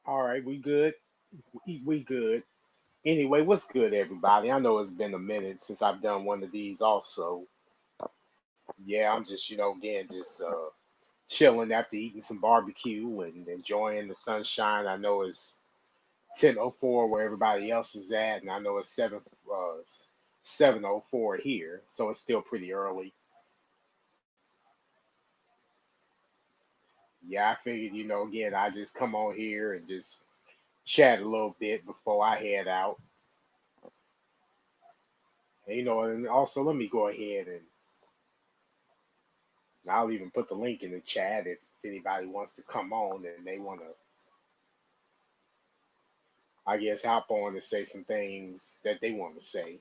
All right, we good. We good. Anyway, what's good, everybody? I know it's been a minute since I've done one of these. Also, yeah, I'm just again just chilling after eating some barbecue and enjoying the sunshine. I know it's 10:04 where everybody else is at, and I know it's 7:04 here, so it's still pretty early. Yeah, I figured again I just come on here and just chat a little bit before I head out. And, and also let me go ahead and I'll even put the link in the chat if anybody wants to come on and they want to, I guess, hop on and say some things that they want to say.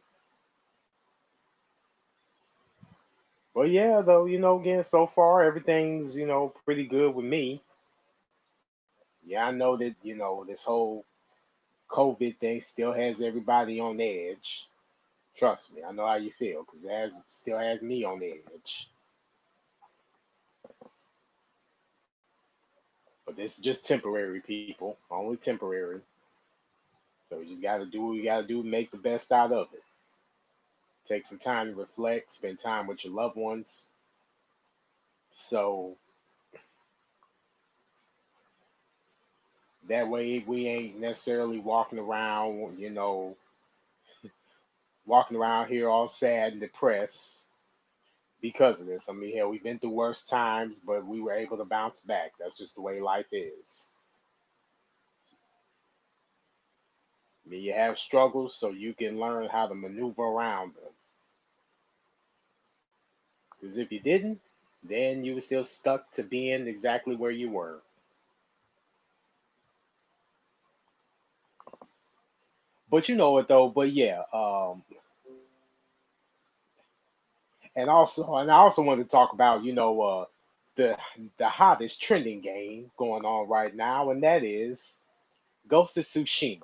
But yeah, though, again, so far everything's, pretty good with me. Yeah, I know that, this whole COVID thing still has everybody on edge. Trust me, I know how you feel because it still has me on edge. But this is just temporary, people, only temporary. So we just got to do what we got to do, make the best out of it. Take some time to reflect, spend time with your loved ones. So that way we ain't necessarily walking around here all sad and depressed because of this. I mean, hell, we've been through worse times, but we were able to bounce back. That's just the way life is. I mean, you have struggles so you can learn how to maneuver around them. Because if you didn't, then you were still stuck to being exactly where you were. But you know what though? But yeah, and I also wanted to talk about the the hottest trending game going on right now, and that is Ghost of Tsushima.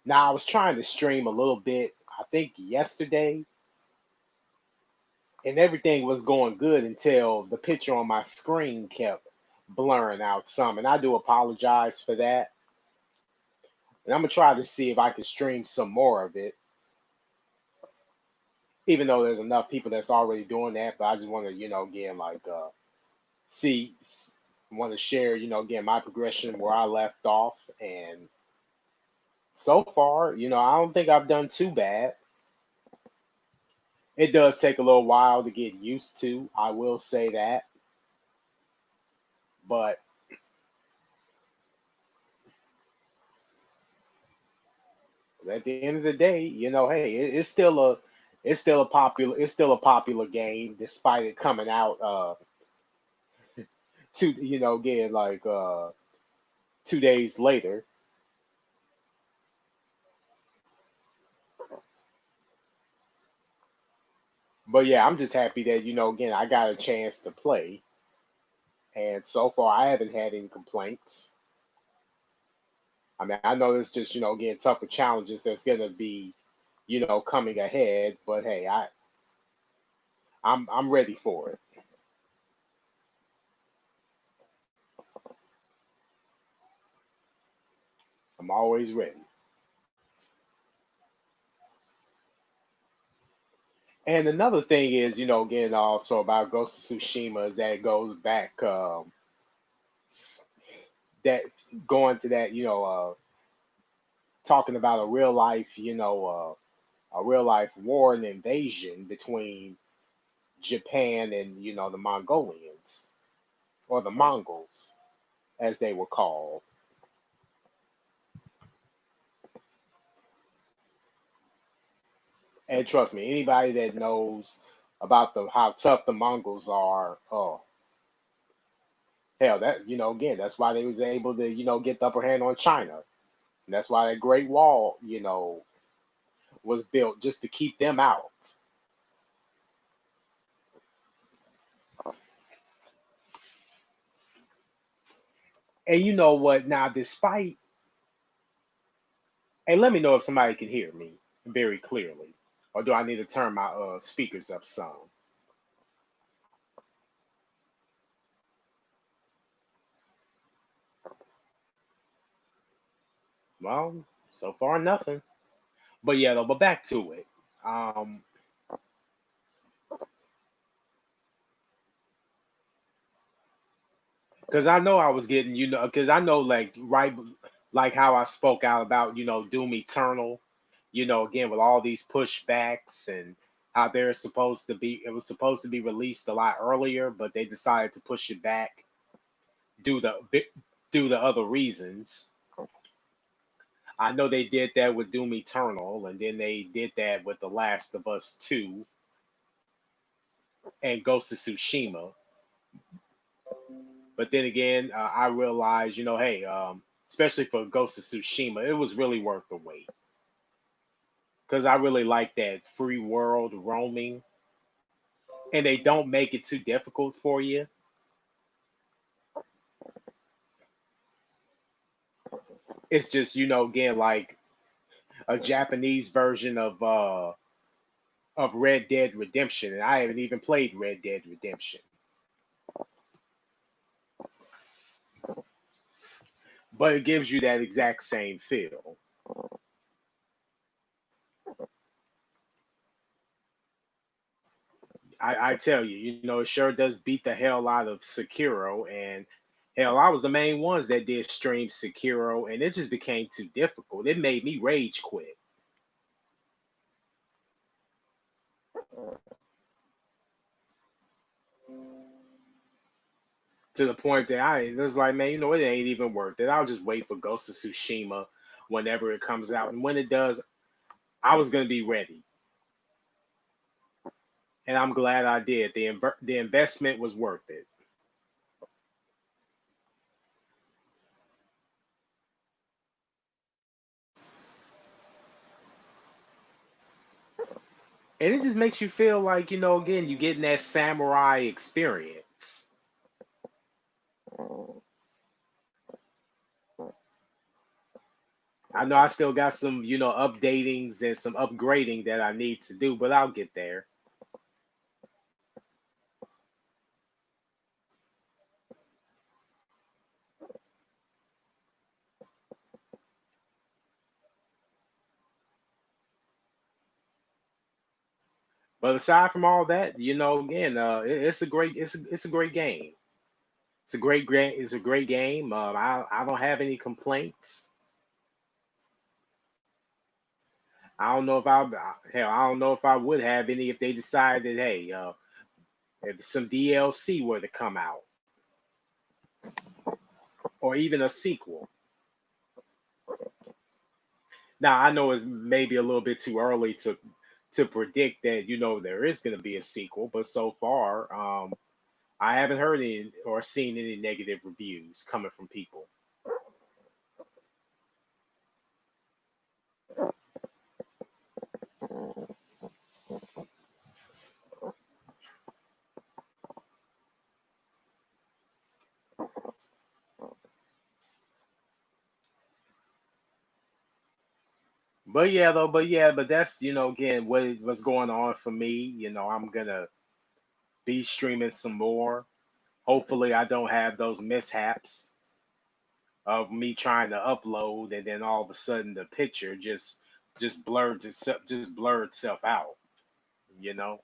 Now I was trying to stream a little bit, I think yesterday, and everything was going good until the picture on my screen kept blurring out some, and I do apologize for that. And I'm gonna try to see if I can stream some more of it, even though there's enough people that's already doing that. But I just want to, again, like see want to share again my progression where I left off, and so far I don't think I've done too bad. It does take a little while to get used to, I will say that, but at the end of the day, hey, it's still a popular game despite it coming out two again like 2 days later. But yeah, I'm just happy that again I got a chance to play, and so far I haven't had any complaints. I mean, I know there's just again tougher challenges that's gonna be coming ahead, but hey, I'm ready for it. I'm always ready. And another thing is, again, also about Ghost of Tsushima is that it goes back, that going to that, talking about a real life war and invasion between Japan and the Mongolians or the Mongols, as they were called. And trust me, anybody that knows about the how tough the Mongols are, oh hell, that again, that's why they was able to get the upper hand on China, and that's why that Great Wall was built just to keep them out. And you know what? Now, despite, and let me know if somebody can hear me very clearly, or do I need to turn my speakers up some? Well, so far nothing. But yeah, though. But back to it. Um, because I know I was getting, because I know like right, like how I spoke out about Doom Eternal, again with all these pushbacks and how they're supposed to be, it was supposed to be released a lot earlier, but they decided to push it back due to due to other reasons. I know they did that with Doom Eternal, and then they did that with The Last of Us 2 and Ghost of Tsushima. But then again, I realized, hey, especially for Ghost of Tsushima, it was really worth the wait because I really like that free world roaming, and they don't make it too difficult for you. It's just, again, like a Japanese version of Red Dead Redemption, and I haven't even played Red Dead Redemption, but it gives you that exact same feel. I tell you, it sure does beat the hell out of Sekiro. And hell, I was the main ones that did stream Sekiro, and it just became too difficult. It made me rage quit to the point that I was like, man, it ain't even worth it. I'll just wait for Ghost of Tsushima whenever it comes out, and when it does, I was gonna be ready, and I'm glad I did. The investment was worth it, and it just makes you feel like again, you're getting that samurai experience. I know I still got some, updatings and some upgrading that I need to do, but I'll get there. But aside from all that, again, it's a great, it's a great game. It's a great game. I don't have any complaints. I don't know if hell, I don't know if I would have any if they decided, hey, if some DLC were to come out or even a sequel. Now I know it's maybe a little bit too early to predict that there is going to be a sequel, but so far, I haven't heard any or seen any negative reviews coming from people. But that's again what's going on for me. I'm gonna be streaming some more. Hopefully, I don't have those mishaps of me trying to upload and then all of a sudden the picture just blurs itself out. You know,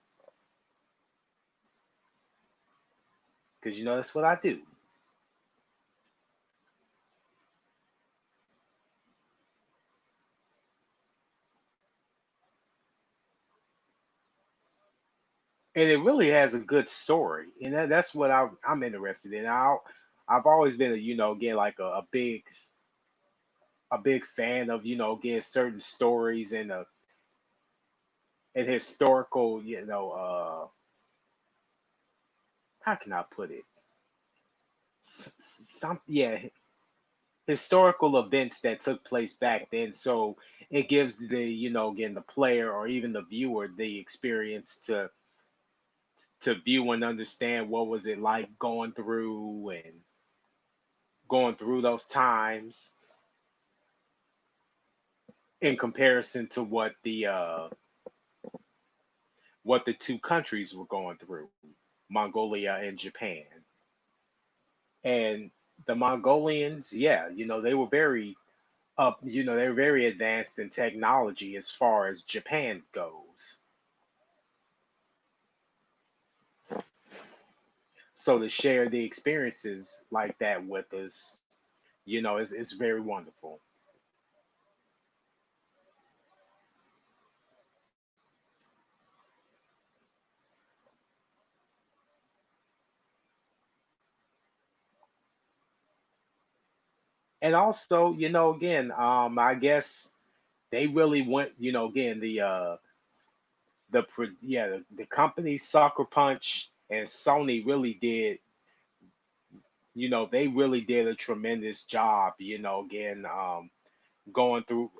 because that's what I do. And it really has a good story, and that's what I'm interested in. I've always been again like a big fan of again certain stories and historical how can I put it, some yeah, historical events that took place back then, so it gives the again the player or even the viewer the experience to view and understand what was it like going through those times in comparison to what the two countries were going through, Mongolia and Japan. And the Mongolians, yeah, they were very they're very advanced in technology as far as Japan goes. So to share the experiences like that with us, is very wonderful. And also, again, I guess they really went, again, the company Sucker Punch and Sony really did, they really did a tremendous job, again, going through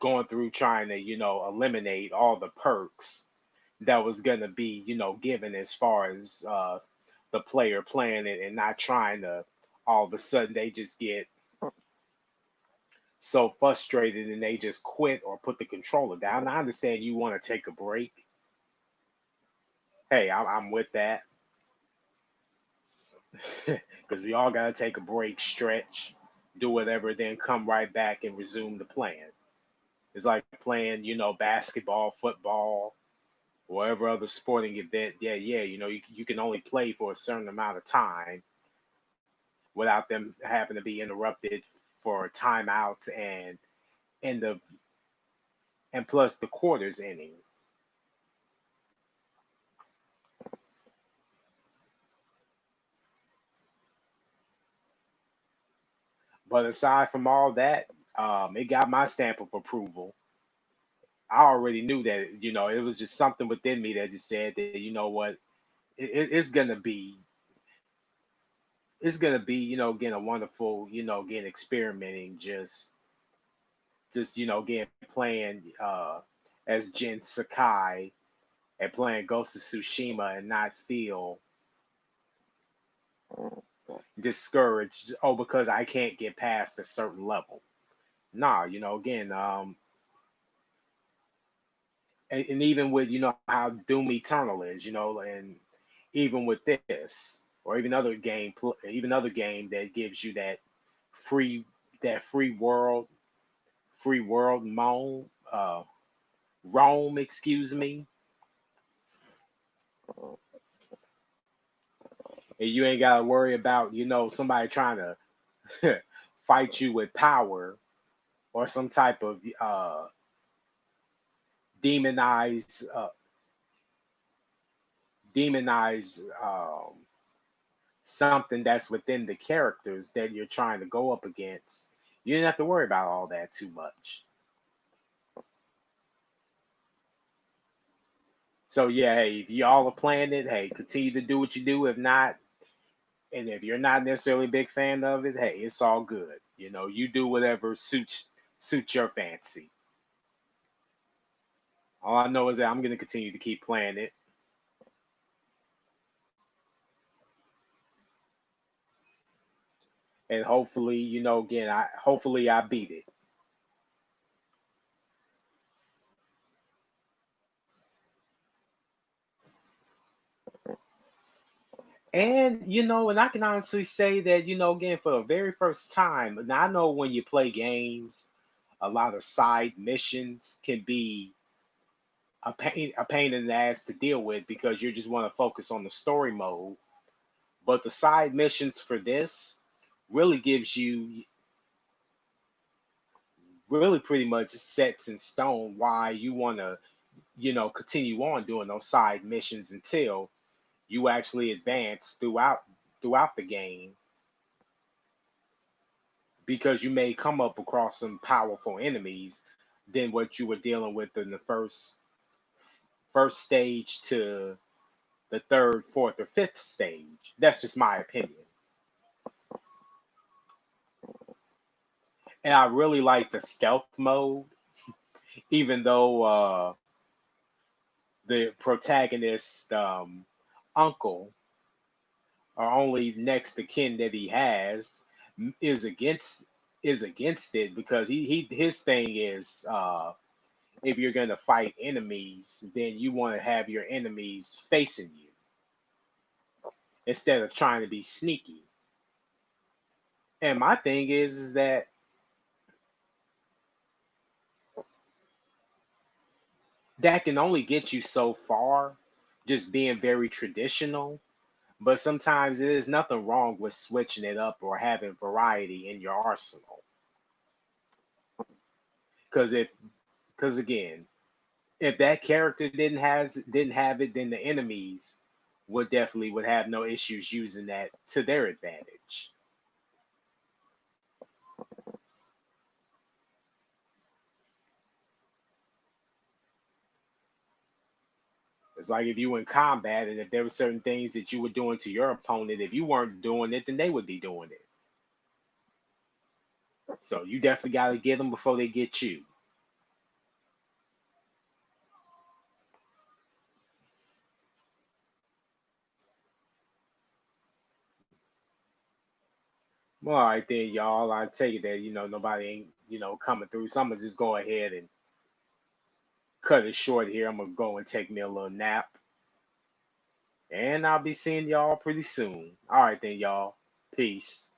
going through trying to, eliminate all the perks that was gonna be, given as far as the player playing it and not trying to all of a sudden they just get so frustrated and they just quit or put the controller down. I understand you want to take a break. Hey, I'm with that because we all gotta take a break, stretch, do whatever, then come right back and resume the plan. It's like playing, basketball, football, whatever other sporting event. Yeah, yeah, you can only play for a certain amount of time without them having to be interrupted for timeouts and the and plus the quarters inning. But aside from all that, it got my stamp of approval. I already knew that, it was just something within me that just said that, you know what, it's gonna be, again, a wonderful, again, experimenting, just, again, playing as Jin Sakai and playing Ghost of Tsushima and not feel discouraged, oh, because I can't get past a certain level. Nah, again, and even with how Doom Eternal is, and even with this, or even even other game that gives you free that free world moan, roam, excuse me, and you ain't gotta worry about somebody trying to fight you with power or some type of demonize demonize something that's within the characters that you're trying to go up against. You didn't have to worry about all that too much. So yeah, hey, if y'all are playing it, hey, continue to do what you do. If not, and if you're not necessarily a big fan of it, hey, it's all good. You do whatever suits your fancy. All I know is that I'm gonna continue to keep playing it, and hopefully, again, I beat it. And and I can honestly say that again, for the very first time. Now I know when you play games, a lot of side missions can be a pain in the ass to deal with because you just want to focus on the story mode. But the side missions for this really gives you really pretty much sets in stone why you want to continue on doing those side missions until you actually advance throughout the game, because you may come up across some powerful enemies than what you were dealing with in the first stage to the third, fourth, or fifth stage. That's just my opinion. And I really like the stealth mode, even though the protagonist uncle or only next to kin that he has is against it, because his thing is, if you're going to fight enemies, then you want to have your enemies facing you instead of trying to be sneaky. And my thing is that that can only get you so far, just being very traditional. But sometimes there's nothing wrong with switching it up or having variety in your arsenal. Because if, because again, if that character didn't have it, then the enemies would have no issues using that to their advantage. It's like if you were in combat and if there were certain things that you were doing to your opponent, if you weren't doing it, then they would be doing it. So you definitely got to get them before they get you. Well, all right then, y'all. I take it that nobody ain't coming through. So I'm gonna just go ahead and cut it short here. I'm gonna go and take me a little nap, and I'll be seeing y'all pretty soon. All right then, y'all. Peace.